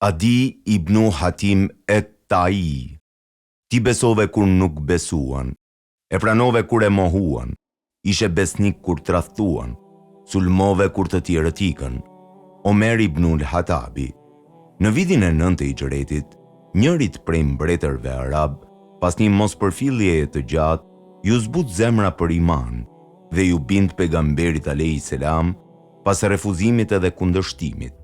Adi ibn Hatim et-Tai. Ti besove kur nuk besuan, e pranove kur e mohuan, ishe besnik kur tradhtuan, sulmove kur të tjerët ikën. Omer ibn al-Hatabi. Në vitin e 9 të Hijretit, njërit prej mbretërve arab, pas një mospërfilljeje të gjatë, ju zbut zemra për iman dhe ju bind pejgamberit alayhi selam pas refuzimit edhe kundërshtimit.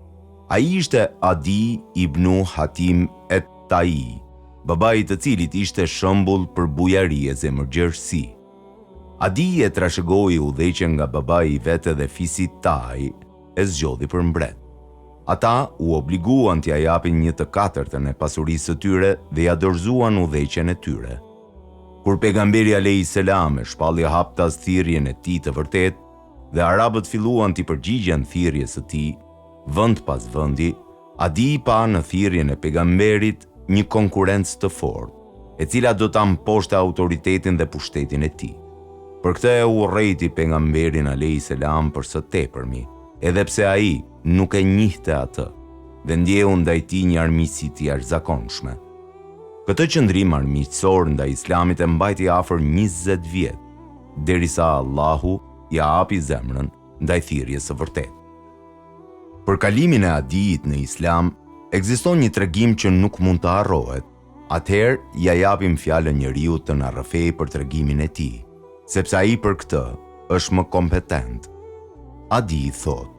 Ai ishte Adi ibn Hatim et-Tai, babai i të cilit ishte shembull për bujari e zemërgjerësi. Adi e trashëgoi udhëheqjen nga babai i vet dhe fisi Tai e zgjodhi për mbret. Ata u obliguan t'ia japin 1/4 e pasurisë së tyre dhe ja dorëzuan udhëheqjen e tyre. Kur pejgamberi alayhi selam e shpalli haptas thirrjen e tij të vërtet dhe arabët filluan t'i përgjigjen thirrjes së tij, vend pas vendi, Adi pa në thirrjen e pejgamberit një konkurrencë të fortë, e cila do ta mposhte autoritetin dhe pushtetin e tij. Për këtë e urrejti pejgamberin alayhi selam për së tepërmi, edhe pse ai nuk e njihte atë dhe ndjeu ndaj tij një armiqësi të jashtëzakonshme. Këtë qëndrim armiqësor ndaj Islamit e mbajti afër 20 vjet, derisa Allahu ja hapi zemrën ndaj thirrjes së vërtetë. Për kalimin e Adijit në Islam, ekziston një tregim që nuk mund të harrohet. Atëherë ja japim fjalën njeriut të na rrëfej për tregimin e tij, sepse ai për këtë është më kompetent. Adi thot: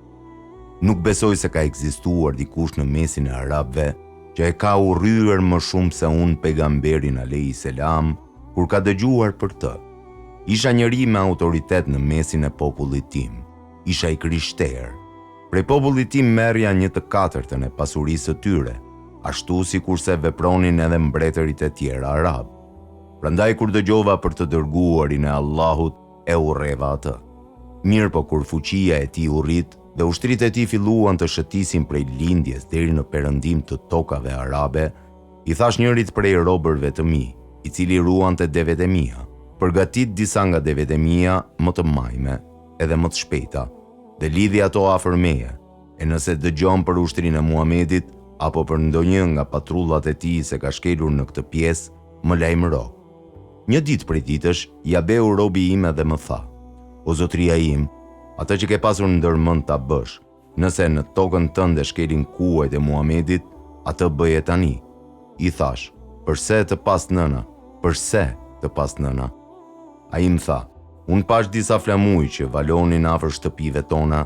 nuk besoj se ka ekzistuar dikush në mesin e arabëve që e ka urryer më shumë se unë pejgamberin alayhi selam kur ka dëgjuar për të. Isha njeri me autoritet në mesin e popullit tim. Isha i krishterë. Prej popullit tim merrja 1/4 e pasurisë së tyre, ashtu si kurse vepronin edhe mbretërit e tjerë arab. Prandaj kur dëgjova për të dërguarin e Allahut, e urreva atë. Mirë po kur fuqia e tij u rrit dhe ushtrit e tij filluan të shëtisin prej lindjes deri në perëndim të tokave arabe, i thash njërit prej robërve të mi, i cili ruante devet e mia: përgatit disa nga devet e mia më të majme edhe më të shpejta, dhe lidhi ato afër meje, e nëse dëgjon për ushtrinë e Muhamedit apo për ndonjë nga patrullat e tij se ka shkelur në këtë pjesë, më lajmëro. Një ditë prej ditësh, ja beu robi im dhe më tha: o zotria im, atë që ke pasur ndërmend ta bësh, nëse në tokën tënde shkelin kuajt e Muhamedit, atë bëje tani. I thash: përse të pas nëna? Përse të pas nëna? Ai më tha: unë pash disa flamuj që valonin afër shtëpive tona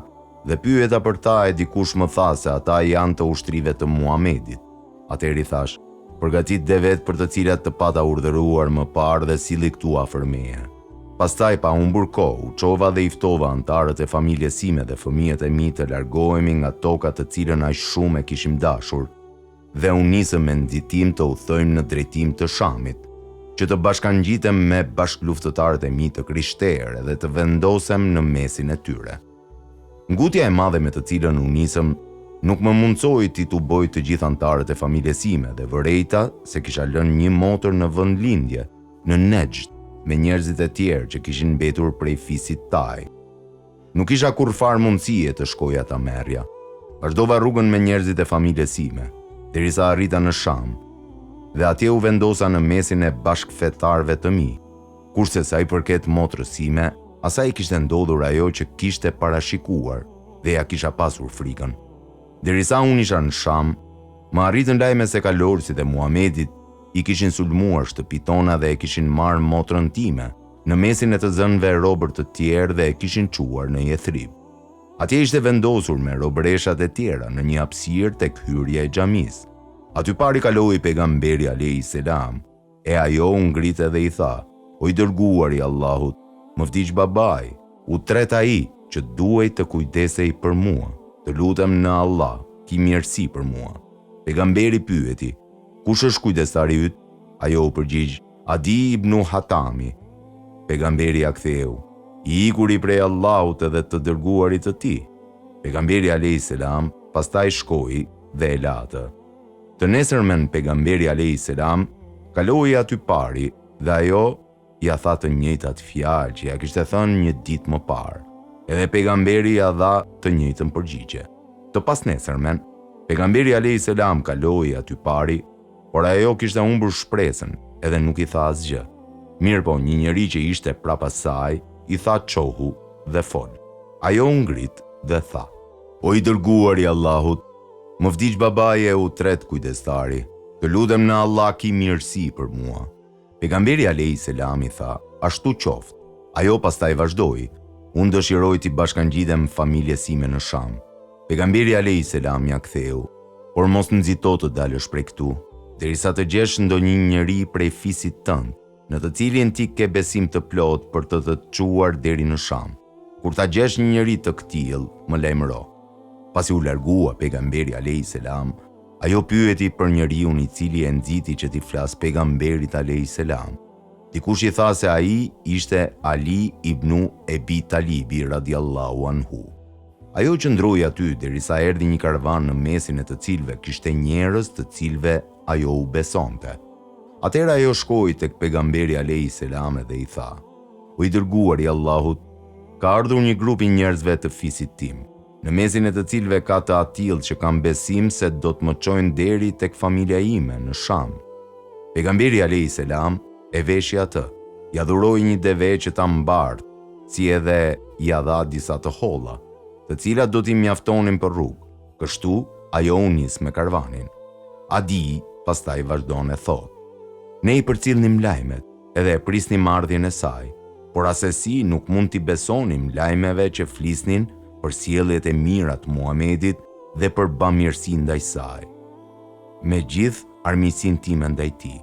dhe pyeta për ta e dikush më tha se ata janë të ushtrive të Muhamedit. Atëherë i thash: përgatit devet për të cilat të pata urdhëruar më parë dhe silli këtu afër meje. Pastaj pa humbur kohë, u çova dhe i ftova antarët e familjes sime dhe fëmijët e mi të largohemi nga toka të cilën aq shumë e kishim dashur, dhe u nisëm me nxitim të udhtojmë në drejtim të Shamit, që të bashkangjitem me bashkëluftëtarët e mi të krishterë dhe të vendosem në mesin e tyre. Ngutja e madhe me të cilën u nisëm nuk më mundsoi ti t'u boj të gjithë antarët e familjes sime dhe vërejta se kisha lënë një motër në vend lindje, në Nejd, me njerëzit e tjerë që kishin mbetur prej fisit Tai. Nuk isha kurrfar mundësie të shkoja ta merrja. Vazhdova rrugën me njerëzit e familjes sime, derisa arrita në Sham, dhe atje u vendosa në mesin e bashkëfetarëve të mi. Kurse sa i përket motrës sime, asaj kishte ndodhur ajo që kishte parashikuar dhe ja kisha pasur frikën. Derisa unë isha në Sham, më arritën lajme se kalorësit e Muhamedit i kishin sulmuar shtëpitë tona dhe e kishin marrë motrën time në mesin e të zënëve robër të tjerë dhe e kishin çuar në Jethrib. Atje ishte vendosur me robëreshat e tjera në një hapësirë tek hyrja e xhamisë. Aty pari kaloi pejgamberi alayhi selam, e ajo u ngritë dhe i tha: o i dërguari i Allahut, më vdiq babai, u tret ai që duhej të kujdesej për mua. Të lutem në Allah, ki mirësi për mua. Pejgamberi pyeti: kush është kujdestari yt? Ajo u përgjigj: Adi ibn Hatami. Pejgamberi ja ktheu: i ikuri prej Allahut edhe të dërguarit të tij. Pejgamberi alayhi selam pastaj shkoi dhe e la atë. Të nesërmen pejgamberi alayhi selam kaloi aty pari dhe ajo ja tha të njëjtat fjalë që ja kishte thënë një ditë më parë. Edhe pejgamberi ja dha të njëjtën përgjigje. Të pasnesërmen, Pejgamberi a.s. kaloi aty pari, por ajo kishte humbur shpresën, edhe nuk i tha asgjë. Mirë po, një njeri që ishte prapas saj, i tha qohu dhe fol. Ajo u ngrit dhe tha: "O i dërguari i Allahut, më vdiq babaje e u tret kujdestari, të lutem në Allah ki mirësi për mua." Pejgamberi a.s. i tha: "Ashtu qoftë." Ajo pastaj vazhdoi: "Unë dëshiroj t'i bashkangjitem familjes sime në Sham." Pejgamberi a.s. ja ktheu: "Por mos nxito të dalësh prej këtu, derisa të gjesh ndonjë njeri prej fisit tënd, në të cilin ti ke besim të plot për të çuar deri në Sham. Kur ta gjesh një njeri të këtill, më lajmëro." Pasi u largua pejgamberi a.s., ajo pyeti për njeriun i cili e nxiti që t'i flas pejgamberit a.s. Dikush i tha se ai ishte Ali ibn Ebi Talibi radiallahu anhu. Ajo qëndroi aty derisa erdhi një karavan në mesin e të cilëve kishte njerëz të cilëve ajo u besonte. Atëherë ajo shkoi tek pejgamberi a.s. dhe i tha: "O i dërguari i Allahut, ka ardhur një grup i njerëzve të fisit tim, në mesin e të cilëve ka të atill që kanë besim se do të më çojnë deri tek familja ime në Sham." Pejgamberi a.s. e veshi atë, ja dhuroi një deve që ta mbart, si edhe ja dha disa të holla, të cilat do t'i mjaftonin për rrugë. Kështu ajo u nis me karvanin. Adi pastaj vazhdon e thot: "Ne i përcillnim lajmet edhe e prisnim ardhjen e saj, por asesi nuk mund t'i besonim lajmeve që flisnin për sjelljet e mira të Muhamedit dhe për bamirësinë ndaj saj. Me gjithë armiqsinë time ndaj tij,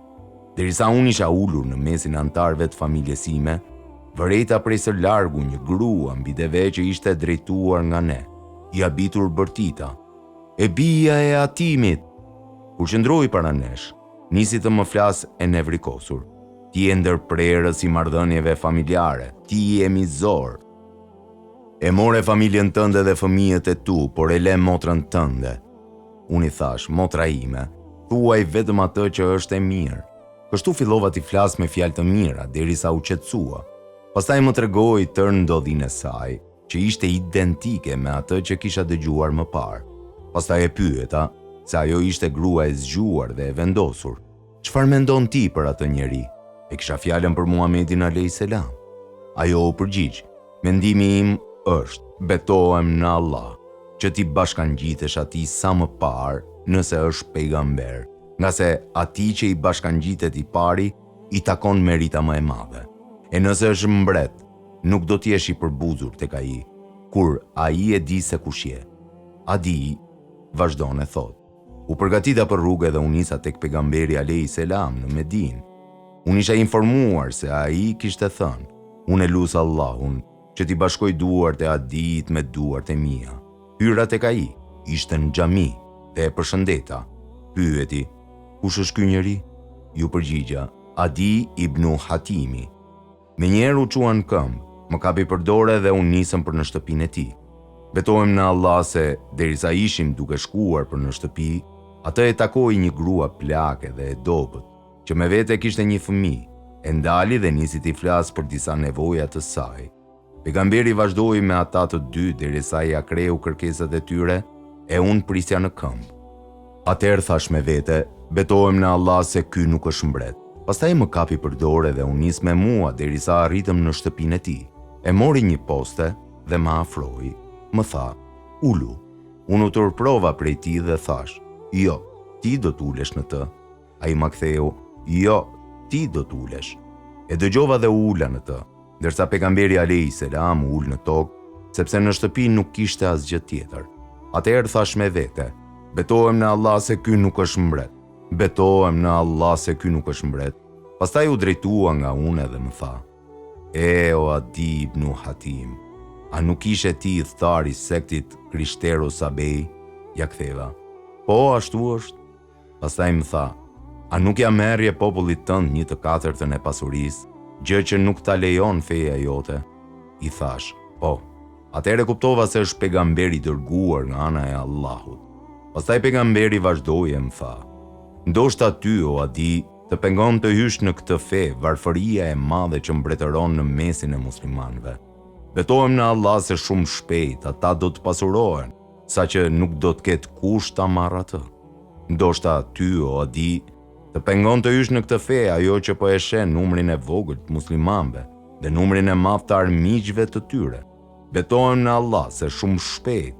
derisa unë isha ulur në mesin e antarëve të familjes sime, vërejta prej së largu një grua mbi deve që ishte drejtuar nga ne, i habitur bërtita: "E bija e Atimit." Kur qëndroi para nesh, nisi të më flas e nevrikosur: "Ti e ndërprerës i marrëdhënieve familjare, ti je mizor. E more familjen tënde dhe fëmijët e tu, por e le motrën tënde." Unë i thash: "Motra ime, thuaj vetëm atë që është e mirë." Kështu fillova t'i flas me fjalë të mira derisa u qetësua. Pastaj më tregoi tërë ndodhinë e saj, që ishte identike me atë që kisha dëgjuar më parë. Pastaj e pyeta se ajo ishte grua e zgjuar dhe e vendosur. "Çfarë mendon ti për atë njeri?" E kisha fjalën për Muhamedin a.s. Ajo u përgjigj: "Mendimi im është, betohem në Allah, që ti bashkangjitesh atij sa më parë nëse është pejgamber, nga se atij që i bashkangjitet i pari i takon merita më e madhe. E nëse është mbret, nuk do t'jesh i përbuzur tek ai, kur ai e di se kush je." Adi vazhdon e thot: "U përgatita për rrugë dhe u nisa tek pejgamberi a.s. në Medinë. Unë isha informuar se ai kishte thënë: unë e lut Allahun që t'i bashkoj duart e Adit me duart e mia." Hyra tek ai, ishte në xhami dhe e përshëndeta. Pyeti: "Kush është ky njeri?" Ju përgjigja: "Adi ibn Hatimi." Menjëherë u çuan këmbë, më kapi për dorë dhe unë nisëm për në shtëpinë e tij. Betohem në Allah se derisa ishim duke shkuar për në shtëpi, atë e takoi një grua plake dhe e dobët, që me vete kishte një fëmijë. E ndali dhe nisi t'i flas për disa nevoja të saj. Pejgamberi vazhdoi me ata të dy derisa ja kreu kërkesat e tyre e unë prisja në këmbë. Atëherë thash me vete: "Betohem në Allah se ky nuk është mbret." Pastaj më kapi për dorë dhe u nis me mua derisa arritëm në shtëpinë e tij. E mori një poste dhe më afroi. Më tha: "Ulu." Unë u tërprova prej tij dhe thash: "Jo, ti do t'ulesh në të." Ai më ktheu: "Jo, ti do t'ulesh." E dëgjova dhe u ula në të, ndërsa pejgamberi a.s. u ul në tokë, sepse në shtëpi nuk kishte asgjë tjetër. Atëherë thash me vete: "Betohem në Allah se ky nuk është mbret. Betohem në Allah se ky nuk është mbret." Pastaj u drejtua nga unë dhe më tha: "E o Adi ibn Hatim, a nuk ishe ti i thari sektit Krishtero Sabej?" Ja ktheva: "Po, ashtu është." Pastaj më tha: "A nuk ja merrje popullit tënd 1/4 e pasurisë, gjë që nuk ta lejon feja jote?" I thash: "Po." Atëherë kuptova se është pejgamberi dërguar nga ana e Allahut. Pastaj pejgamberi vazhdoi e më tha: "Ndoshta ty, o Adi, të pengon të hysh në këtë fe varfëria e madhe që mbretëron në mesin e muslimanëve. Betohem në Allah se shumë shpejt ata do të pasurohen sa që nuk do të ketë kush ta marrë atë. Ndoshta ty o Adi të pengon të hysh në këtë fe ajo që po e shen numrin e vogël të muslimanëve dhe numrin e madh të armiqve të tyre. Betohem në Allah se shumë shpejt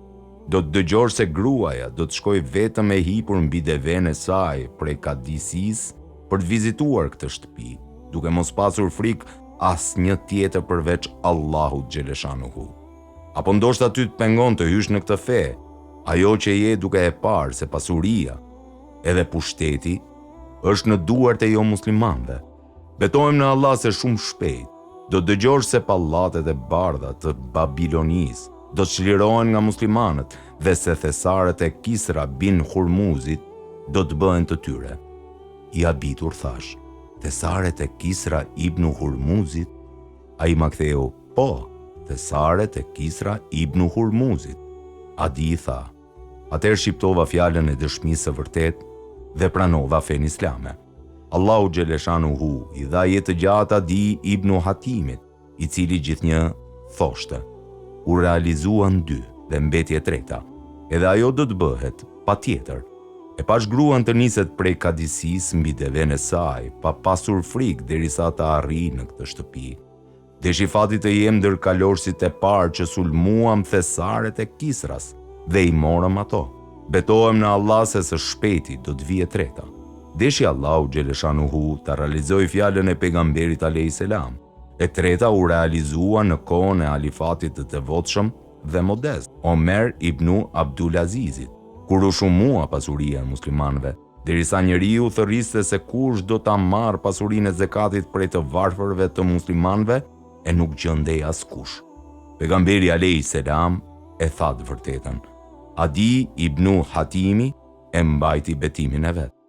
do të dëgjosh se gruaja do të shkoj vetëm e hipur mbi deven e saj prej Kadisisë për të vizituar këtë shtëpi, duke mos pasur frikë asnjë tjetër përveç Allahut xheleshanuhu. Apo ndoshta ty të pengon të hysh në këtë fe, ajo që je duke e parë se pasuria edhe pushteti është në duart e jo muslimanëve. Betohem në Allah se shumë shpejt do të dëgjosh se pallatet e bardha të Babilonisë do të çlirohen nga muslimanët dhe se thesaret e Kisra bin Hurmuzit do të bëhen të tyre. I habitur thash, thesaret e Kisra ibn Hurmuzit? Ai ma ktheu, po, thesaret e Kisra ibn Hurmuzit. Adi i tha, atëherë shqiptova fjalën e dëshmisë së vërtet dhe pranova fen islame. Allahu xheleshanuhu i dha jetë gjatë Adi ibn Hatimit, i cili gjithnjë thoshte, u realizuan 2 dhe mbeti e 3, edhe ajo do të bëhet patjetër. E pash gruan të niset prej Kadisisë mbi deven e saj, pa pasur frikë derisa ta arrijë në këtë shtëpi. Deshi fati të jem ndër kalorësit e parë që sulmuam thesaret e Kisras dhe i morëm ato. Betohem në Allah se së shpejti do të vije 3. Deshi Allahu xheleshanuhu ta realizoi fjalën e pejgamberit alayhis salam. E 3 u realizua në kohën e halifatit të devotshëm dhe modest, Omer ibn Abdulazizit, kur u shumua pasuria e muslimanëve, derisa njeriu thërriste se kush do ta marrë pasurinë e zekatit prej të varfërve të muslimanëve e nuk gjendej askush. Pejgamberi alayhis salam e tha të vërtetën. Adi ibn Hatimi e mbajti betimin e vet.